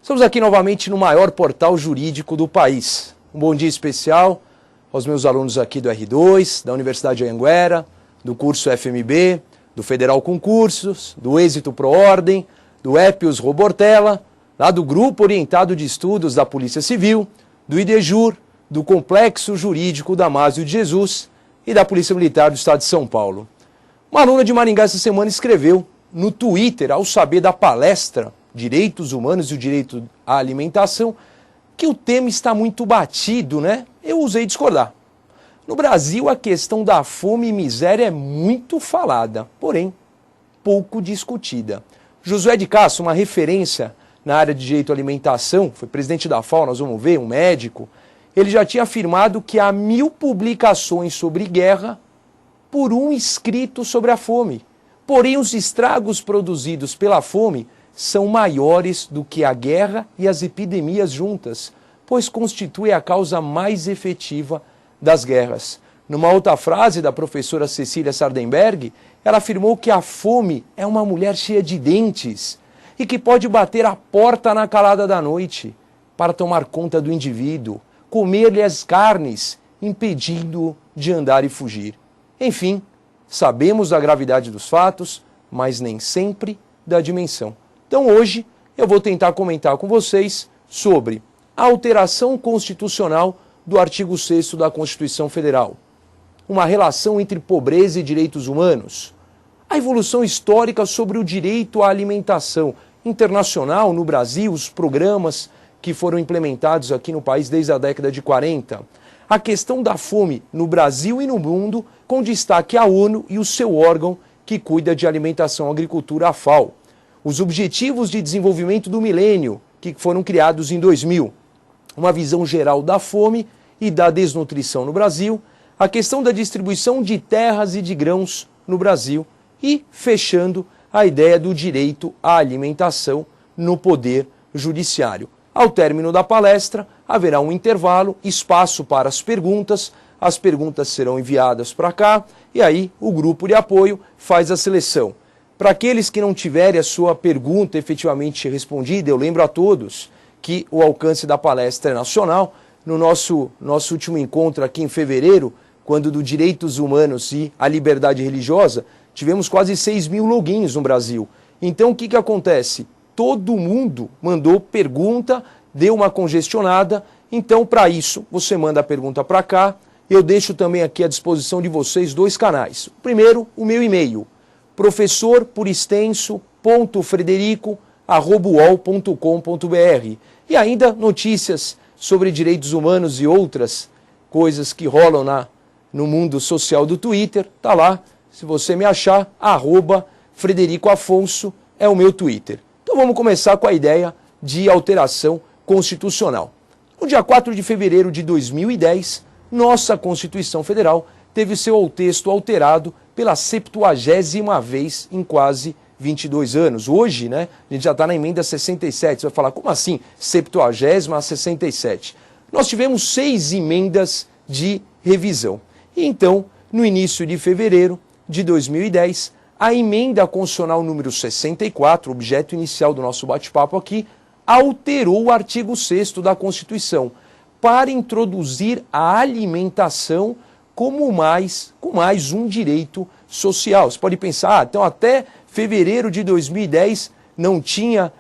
Estamos aqui novamente no maior portal jurídico do país. Um bom dia especial aos meus alunos aqui do R2, da Universidade de Anhanguera, do curso FMB, do Federal Concursos, do Êxito Pro Ordem, do Epios Robortella, lá do Grupo Orientado de Estudos da Polícia Civil, do IDEJUR, do Complexo Jurídico Damásio de Jesus e da Polícia Militar do Estado de São Paulo. Uma aluna de Maringá essa semana escreveu no Twitter, ao saber da palestra Direitos Humanos e o Direito à Alimentação, que o tema está muito batido, né? Eu ousei discordar. No Brasil, a questão da fome e miséria é muito falada, porém, pouco discutida. Josué de Castro, uma referência na área de direito à alimentação, foi presidente da FAO, nós vamos ver, um médico, ele já tinha afirmado que há 1000 publicações sobre guerra por um escrito sobre a fome. Porém, os estragos produzidos pela fome são maiores do que a guerra e as epidemias juntas, pois constitui a causa mais efetiva das guerras. Numa outra frase da professora Cecília Sardenberg, ela afirmou que a fome é uma mulher cheia de dentes e que pode bater a porta na calada da noite para tomar conta do indivíduo, comer-lhe as carnes, impedindo-o de andar e fugir. Enfim, sabemos da gravidade dos fatos, mas nem sempre da dimensão. Então hoje eu vou tentar comentar com vocês sobre a alteração constitucional do artigo 6º da Constituição Federal, uma relação entre pobreza e direitos humanos, a evolução histórica sobre o direito à alimentação internacional no Brasil, os programas que foram implementados aqui no país desde a década de 40, a questão da fome no Brasil e no mundo, com destaque à ONU e o seu órgão que cuida de alimentação e agricultura, a FAO. Os Objetivos de Desenvolvimento do Milênio, que foram criados em 2000. Uma visão geral da fome e da desnutrição no Brasil, a questão da distribuição de terras e de grãos no Brasil e, fechando, a ideia do direito à alimentação no Poder Judiciário. Ao término da palestra, haverá um intervalo, espaço para as perguntas serão enviadas para cá e aí o grupo de apoio faz a seleção. Para aqueles que não tiverem a sua pergunta efetivamente respondida, eu lembro a todos que o alcance da palestra é nacional. No nosso último encontro aqui em fevereiro, quando do Direitos Humanos e a Liberdade Religiosa, tivemos quase 6.000 logins no Brasil. Então o que acontece? Todo mundo mandou pergunta, deu uma congestionada, então para isso você manda a pergunta para cá. Eu deixo também aqui à disposição de vocês 2 canais. O primeiro, o meu e-mail, professor.frederico@uol.com.br. E ainda notícias sobre direitos humanos e outras coisas que rolam no mundo social do Twitter, tá lá. Se você me achar, @FredericoAfonso é o meu Twitter. Então vamos começar com a ideia de alteração constitucional. No dia 4 de fevereiro de 2010, nossa Constituição Federal teve seu texto alterado pela 70ª vez em quase 22 anos. Hoje, né, a gente já está na emenda 67. Você vai falar, como assim 70ª a 67? Nós tivemos 6 emendas de revisão. E então, no início de fevereiro de 2010, a emenda constitucional número 64, objeto inicial do nosso bate-papo aqui, alterou o artigo 6º da Constituição para introduzir a alimentação como mais um direito social. Você pode pensar, então até fevereiro de 2010 não tinha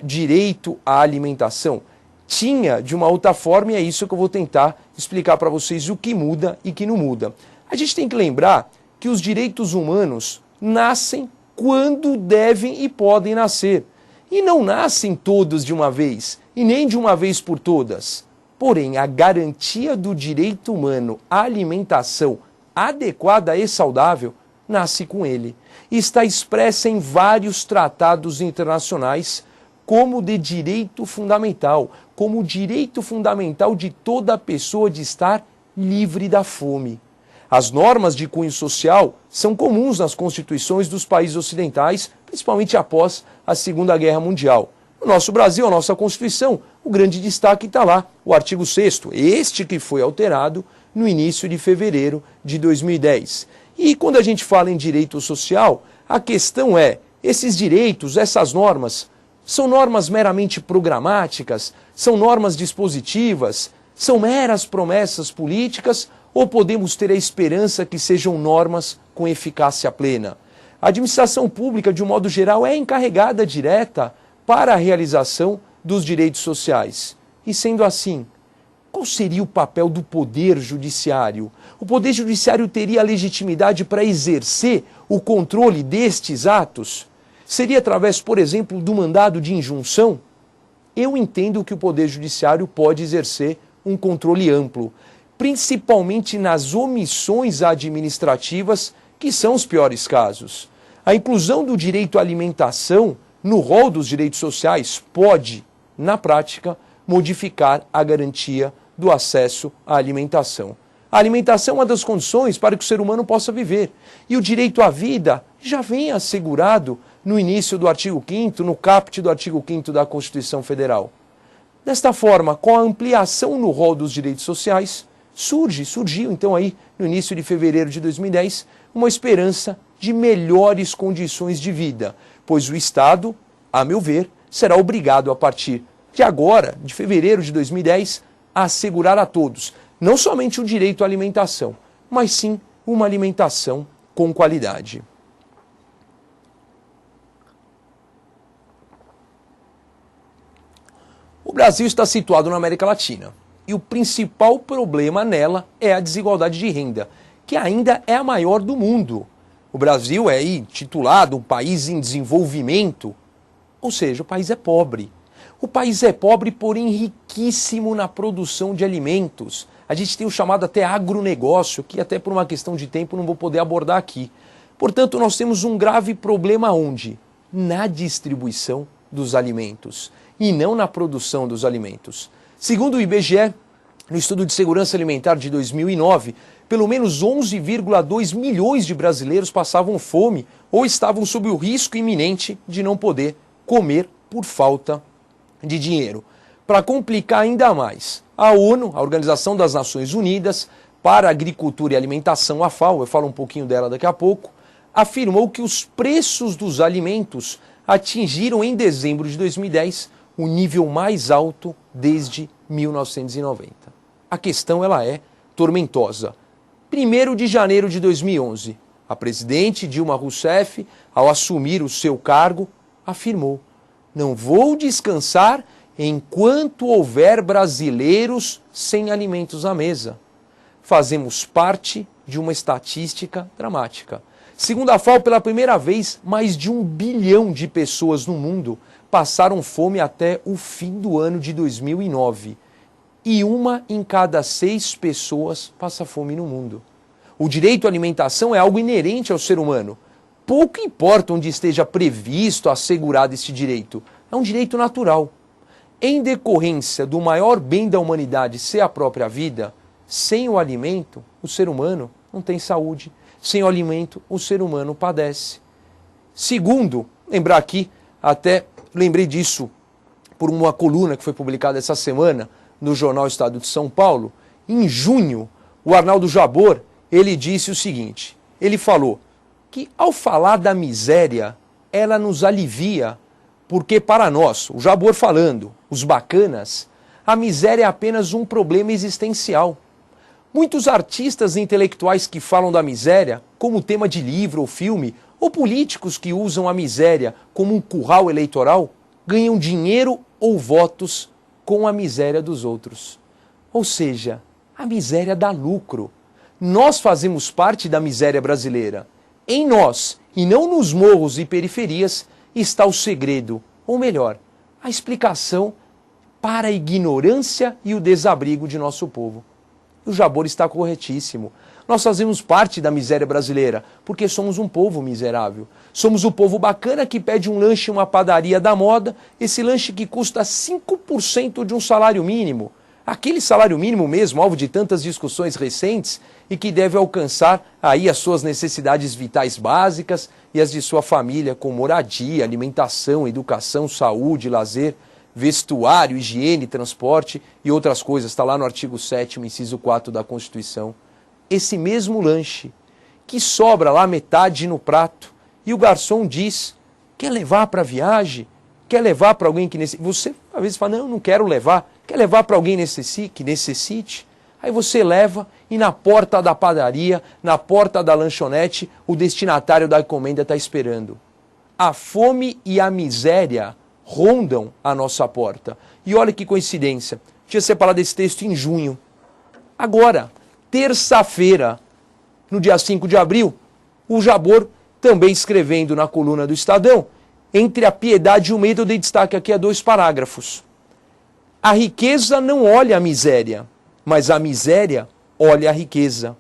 direito à alimentação. Tinha de uma outra forma e é isso que eu vou tentar explicar para vocês o que muda e que não muda. A gente tem que lembrar que os direitos humanos nascem quando devem e podem nascer. E não nascem todos de uma vez, e nem de uma vez por todas. Porém, a garantia do direito humano à alimentação adequada e saudável nasce com ele. E está expressa em vários tratados internacionais como de direito fundamental, como o direito fundamental de toda pessoa de estar livre da fome. As normas de cunho social são comuns nas constituições dos países ocidentais, principalmente após a Segunda Guerra Mundial. No nosso Brasil, a nossa Constituição, o grande destaque está lá, o artigo 6º, este que foi alterado no início de fevereiro de 2010. E quando a gente fala em direito social, a questão é, esses direitos, essas normas, São normas meramente programáticas? São normas dispositivas? São meras promessas políticas? Ou podemos ter a esperança que sejam normas com eficácia plena? A administração pública, de um modo geral, é encarregada direta para a realização dos direitos sociais. E sendo assim, qual seria o papel do Poder Judiciário? O Poder Judiciário teria a legitimidade para exercer o controle destes atos? Seria através, por exemplo, do mandado de injunção? Eu entendo que o Poder Judiciário pode exercer um controle amplo, principalmente nas omissões administrativas, que são os piores casos. A inclusão do direito à alimentação no rol dos direitos sociais pode, na prática, modificar a garantia do acesso à alimentação. A alimentação é uma das condições para que o ser humano possa viver. E o direito à vida já vem assegurado no início do artigo 5º, no caput do artigo 5º da Constituição Federal. Desta forma, com a ampliação no rol dos direitos sociais, surgiu então aí, no início de fevereiro de 2010, uma esperança de melhores condições de vida, pois o Estado, a meu ver, será obrigado a partir de agora, de fevereiro de 2010, a assegurar a todos, não somente o direito à alimentação, mas sim uma alimentação com qualidade. O Brasil está situado na América Latina e o principal problema nela é a desigualdade de renda, que ainda é a maior do mundo. O Brasil é intitulado um país em desenvolvimento, ou seja, o país é pobre. O país é pobre, porém riquíssimo na produção de alimentos. A gente tem o chamado até agronegócio, que até por uma questão de tempo não vou poder abordar aqui. Portanto, nós temos um grave problema onde? Na distribuição dos alimentos e não na produção dos alimentos. Segundo o IBGE, no Estudo de Segurança Alimentar de 2009, pelo menos 11,2 milhões de brasileiros passavam fome ou estavam sob o risco iminente de não poder comer por falta de dinheiro. Para complicar ainda mais, a ONU, a Organização das Nações Unidas para a Agricultura e Alimentação, a FAO, eu falo um pouquinho dela daqui a pouco, afirmou que os preços dos alimentos atingiram em dezembro de 2010 o nível mais alto desde 1990. A questão ela é tormentosa. 1º de janeiro de 2011, a presidente Dilma Rousseff, ao assumir o seu cargo, afirmou: "Não vou descansar enquanto houver brasileiros sem alimentos à mesa." Fazemos parte de uma estatística dramática. Segundo a FAO, pela primeira vez, mais de 1 bilhão de pessoas no mundo passaram fome até o fim do ano de 2009. E 1 em cada 6 pessoas passa fome no mundo. O direito à alimentação é algo inerente ao ser humano. Pouco importa onde esteja previsto, assegurado esse direito. É um direito natural. Em decorrência do maior bem da humanidade ser a própria vida, sem o alimento, o ser humano não tem saúde. Sem o alimento, o ser humano padece. Segundo, lembrar aqui, até lembrei disso por uma coluna que foi publicada essa semana no jornal Estado de São Paulo. Em junho, o Arnaldo Jabor, ele disse o seguinte, ele falou que ao falar da miséria, ela nos alivia, porque para nós, o Jabor falando, os bacanas, a miséria é apenas um problema existencial. Muitos artistas e intelectuais que falam da miséria como tema de livro ou filme, ou políticos que usam a miséria como um curral eleitoral, ganham dinheiro ou votos com a miséria dos outros. Ou seja, a miséria dá lucro. Nós fazemos parte da miséria brasileira. Em nós, e não nos morros e periferias, está o segredo, ou melhor, a explicação para a ignorância e o desabrigo de nosso povo. O Jabor está corretíssimo. Nós fazemos parte da miséria brasileira, porque somos um povo miserável. Somos o povo bacana que pede um lanche em uma padaria da moda, esse lanche que custa 5% de um salário mínimo. Aquele salário mínimo mesmo, alvo de tantas discussões recentes, e que deve alcançar aí as suas necessidades vitais básicas e as de sua família, com moradia, alimentação, educação, saúde, lazer, vestuário, higiene, transporte e outras coisas. Está lá no artigo 7º, inciso 4 da Constituição. Esse mesmo lanche, que sobra lá metade no prato, e o garçom diz: quer levar para a viagem? Quer levar para alguém que necessite? Você, às vezes, fala, não, não quero levar. Quer levar para alguém que necessite? Aí você leva e na porta da padaria, na porta da lanchonete, o destinatário da encomenda está esperando. A fome e a miséria rondam a nossa porta. E olha que coincidência. Tinha separado esse texto em junho. Agora, terça-feira, no dia 5 de abril, o Jabor, também escrevendo na coluna do Estadão, entre a piedade e o medo, eu dei destaque aqui a 2 parágrafos. A riqueza não olha a miséria, mas a miséria olha a riqueza.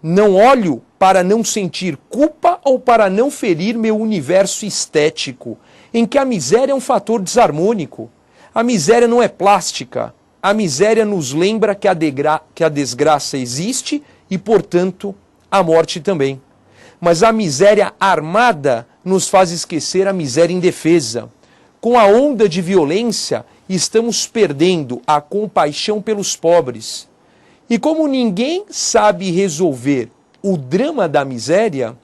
Não olho para não sentir culpa ou para não ferir meu universo estético, em que a miséria é um fator desarmônico. A miséria não é plástica. A miséria nos lembra que a desgraça existe e, portanto, a morte também. Mas a miséria armada nos faz esquecer a miséria indefesa. Com a onda de violência, estamos perdendo a compaixão pelos pobres. E como ninguém sabe resolver o drama da miséria,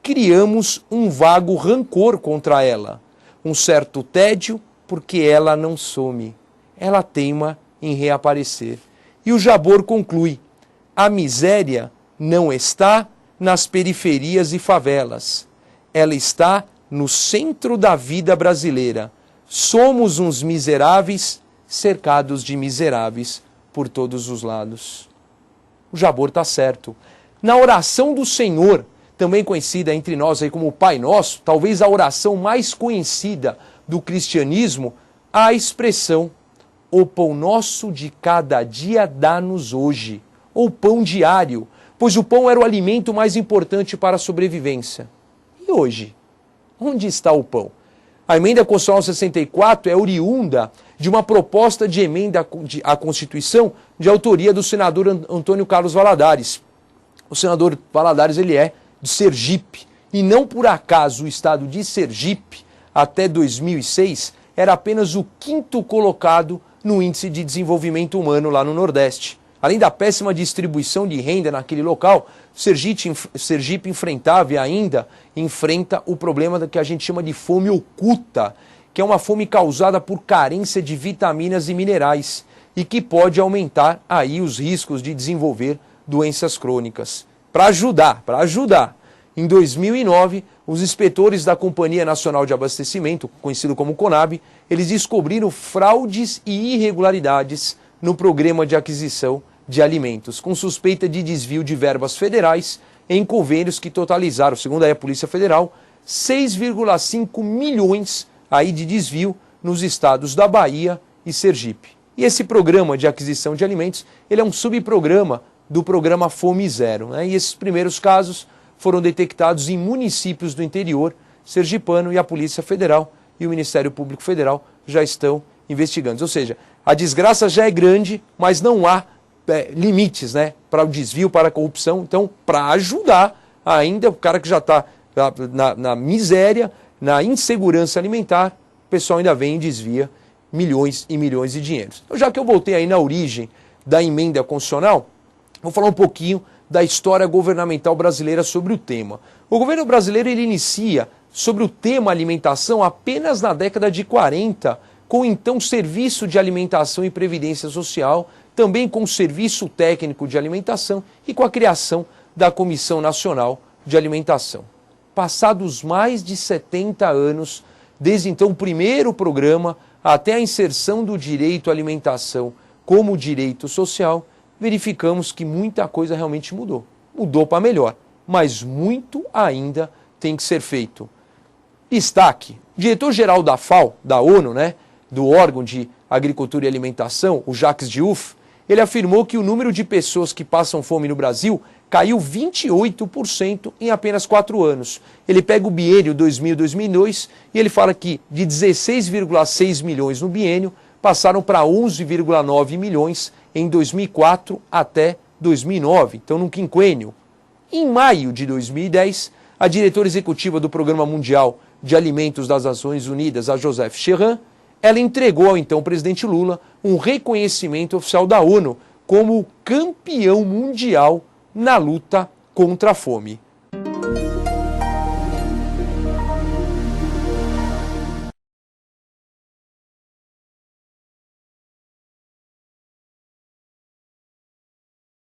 criamos um vago rancor contra ela, um certo tédio, porque ela não some. Ela teima em reaparecer. E o Jabor conclui: a miséria não está nas periferias e favelas. Ela está no centro da vida brasileira. Somos uns miseráveis cercados de miseráveis por todos os lados. O Jabor está certo. Na oração do Senhor, também conhecida entre nós aí como o Pai Nosso, talvez a oração mais conhecida do cristianismo, há a expressão: o pão nosso de cada dia dá-nos hoje, ou pão diário, pois o pão era o alimento mais importante para a sobrevivência. E hoje? Onde está o pão? A emenda constitucional 64 é oriunda de uma proposta de emenda à Constituição de autoria do senador Antônio Carlos Valadares. O senador Valadares, ele é de Sergipe, e não por acaso o estado de Sergipe, até 2006, era apenas o 5º colocado no Índice de Desenvolvimento Humano lá no Nordeste. Além da péssima distribuição de renda naquele local, Sergipe enfrentava e ainda enfrenta o problema que a gente chama de fome oculta, que é uma fome causada por carência de vitaminas e minerais e que pode aumentar aí os riscos de desenvolver doenças crônicas. Para ajudar, em 2009, os inspetores da Companhia Nacional de Abastecimento, conhecido como CONAB, eles descobriram fraudes e irregularidades no programa de aquisição de alimentos, com suspeita de desvio de verbas federais em convênios que totalizaram, segundo a Polícia Federal, 6,5 milhões aí de desvio nos estados da Bahia e Sergipe. E esse programa de aquisição de alimentos, ele é um subprograma do programa Fome Zero, né? E esses primeiros casos foram detectados em municípios do interior sergipano, e a Polícia Federal e o Ministério Público Federal já estão investigando. Ou seja, a desgraça já é grande, mas não há limites, né, para o desvio, para a corrupção. Então, para ajudar ainda o cara que já está na miséria, na insegurança alimentar, o pessoal ainda vem e desvia milhões e milhões de dinheiros. Então, já que eu voltei aí na origem da emenda constitucional, vou falar um pouquinho da história governamental brasileira sobre o tema. O governo brasileiro, ele inicia sobre o tema alimentação apenas na década de 40, com então Serviço de Alimentação e Previdência Social, também com o Serviço Técnico de Alimentação e com a criação da Comissão Nacional de Alimentação. Passados mais de 70 anos, desde então o primeiro programa até a inserção do direito à alimentação como direito social, verificamos que muita coisa realmente mudou. Mudou para melhor, mas muito ainda tem que ser feito. Destaque: o diretor-geral da FAO, da ONU, né, do órgão de Agricultura e Alimentação, o Jacques Diouf, ele afirmou que o número de pessoas que passam fome no Brasil caiu 28% em apenas 4 anos. Ele pega o biênio 2000-2002 e ele fala que de 16,6 milhões no biênio passaram para 11,9 milhões em 2004 até 2009, então num quinquênio. Em maio de 2010, a diretora executiva do Programa Mundial de Alimentos das Nações Unidas, a Joseph Cherran, ela entregou ao então presidente Lula um reconhecimento oficial da ONU como campeão mundial na luta contra a fome.